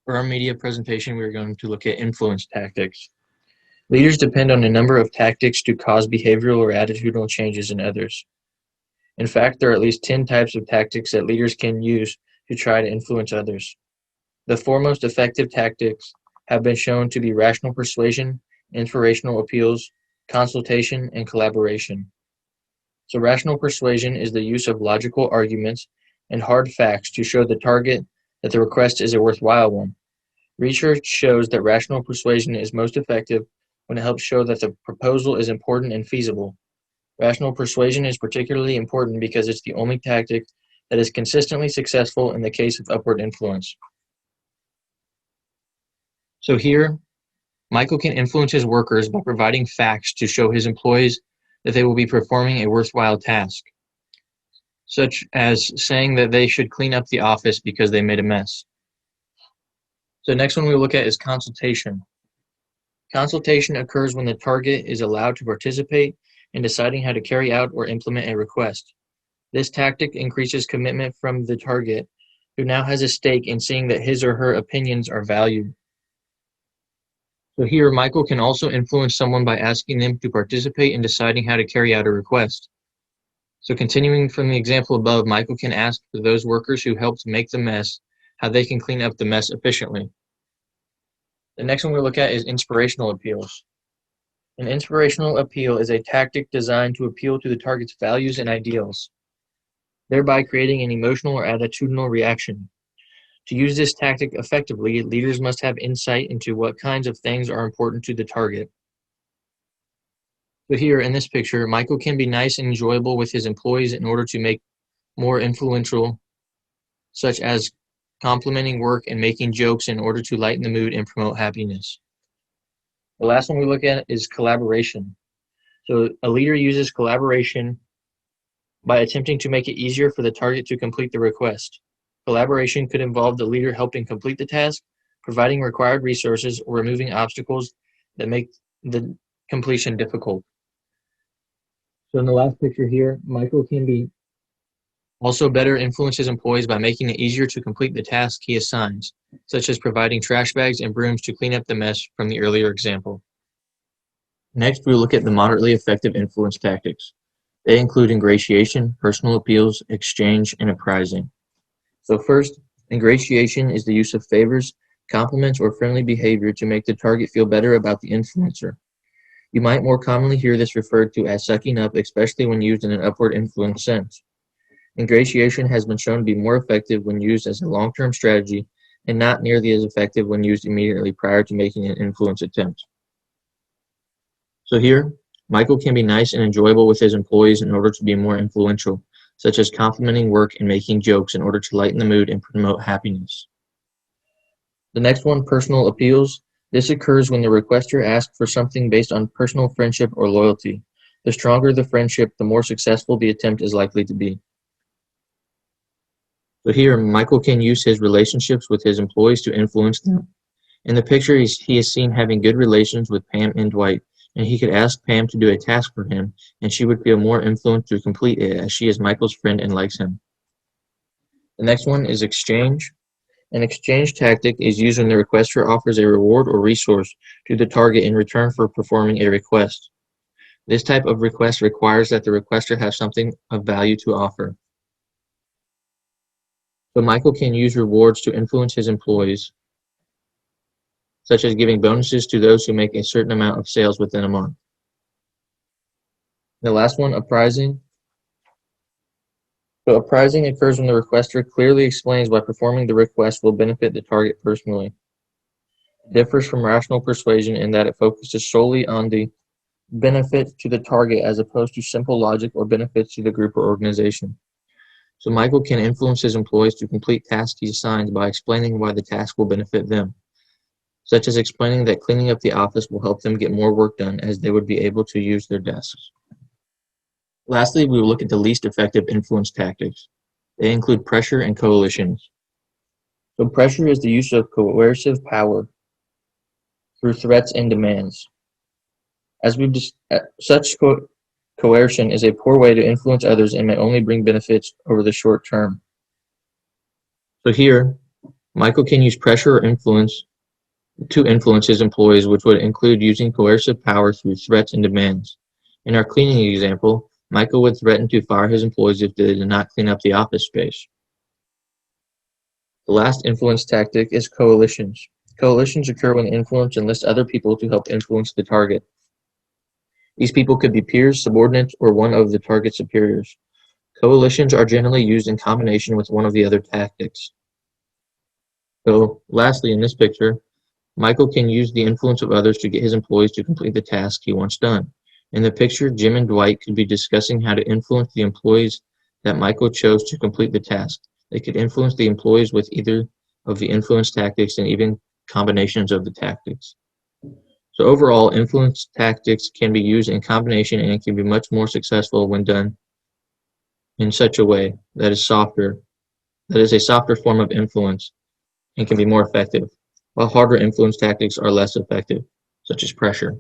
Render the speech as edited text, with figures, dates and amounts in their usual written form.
For our media presentation, we are going to look at influence tactics. Leaders depend on a number of tactics to cause behavioral or attitudinal changes in others. In fact, there are at least 10 types of tactics that leaders can use to try to influence others. The four most effective tactics have been shown to be rational persuasion, inspirational appeals, consultation, and collaboration. So rational persuasion is the use of logical arguments and hard facts to show the target that the request is a worthwhile one. Research shows that rational persuasion is most effective when it helps show that the proposal is important and feasible. Rational persuasion is particularly important because it's the only tactic that is consistently successful in the case of upward influence. So here, Michael can influence his workers by providing facts to show his employees that they will be performing a worthwhile task, such as saying that they should clean up the office because they made a mess. So the next one we'll look at is consultation. Consultation occurs when the target is allowed to participate in deciding how to carry out or implement a request. This tactic increases commitment from the target, who now has a stake in seeing that his or her opinions are valued. So here, Michael can also influence someone by asking them to participate in deciding how to carry out a request. So continuing from the example above, Michael can ask for those workers who helped make the mess how they can clean up the mess efficiently. The next one we'll look at is inspirational appeals. An inspirational appeal is a tactic designed to appeal to the target's values and ideals, thereby creating an emotional or attitudinal reaction. To use this tactic effectively, leaders must have insight into what kinds of things are important to the target. So here in this picture, Michael can be nice and enjoyable with his employees in order to make more influential, such as complimenting work and making jokes in order to lighten the mood and promote happiness. The last one we look at is collaboration. So a leader uses collaboration by attempting to make it easier for the target to complete the request. Collaboration could involve the leader helping complete the task, providing required resources, or removing obstacles that make the completion difficult. So in the last picture here, Michael can be also better influence his employees by making it easier to complete the task he assigns, such as providing trash bags and brooms to clean up the mess from the earlier example. Next, we'll look at the moderately effective influence tactics. They include ingratiation, personal appeals, exchange, and apprising. So first, ingratiation is the use of favors, compliments, or friendly behavior to make the target feel better about the influencer. You might more commonly hear this referred to as sucking up, especially when used in an upward influence sense. Ingratiation has been shown to be more effective when used as a long-term strategy and not nearly as effective when used immediately prior to making an influence attempt. So here, Michael can be nice and enjoyable with his employees in order to be more influential, such as complimenting work and making jokes in order to lighten the mood and promote happiness. The next one, personal appeals. This occurs when the requester asks for something based on personal friendship or loyalty. The stronger the friendship, the more successful the attempt is likely to be. So here, Michael can use his relationships with his employees to influence them. In the picture, he is seen having good relations with Pam and Dwight, and he could ask Pam to do a task for him, and she would feel more influenced to complete it as she is Michael's friend and likes him. The next one is exchange. An exchange tactic is used when the requester offers a reward or resource to the target in return for performing a request. This type of request requires that the requester have something of value to offer. So Michael can use rewards to influence his employees, such as giving bonuses to those who make a certain amount of sales within a month. The last one, apprising. So apprising occurs when the requester clearly explains why performing the request will benefit the target personally. It differs from rational persuasion in that it focuses solely on the benefit to the target as opposed to simple logic or benefits to the group or organization. So Michael can influence his employees to complete tasks he assigns by explaining why the task will benefit them, such as explaining that cleaning up the office will help them get more work done as they would be able to use their desks. Lastly, we will look at the least effective influence tactics. They include pressure and coalitions. So pressure is the use of coercive power through threats and demands. Such coercion is a poor way to influence others and may only bring benefits over the short term. So here, Michael can use pressure or influence to influence his employees, which would include using coercive power through threats and demands. In our cleaning example, Michael would threaten to fire his employees if they did not clean up the office space. The last influence tactic is coalitions. Coalitions occur when influence enlists other people to help influence the target. These people could be peers, subordinates, or one of the target's superiors. Coalitions are generally used in combination with one of the other tactics. So, lastly, in this picture, Michael can use the influence of others to get his employees to complete the task he wants done. In the picture, Jim and Dwight could be discussing how to influence the employees that Michael chose to complete the task. They could influence the employees with either of the influence tactics and even combinations of the tactics. So overall, influence tactics can be used in combination and can be much more successful when done in such a way that is a softer form of influence and can be more effective, while harder influence tactics are less effective, such as pressure.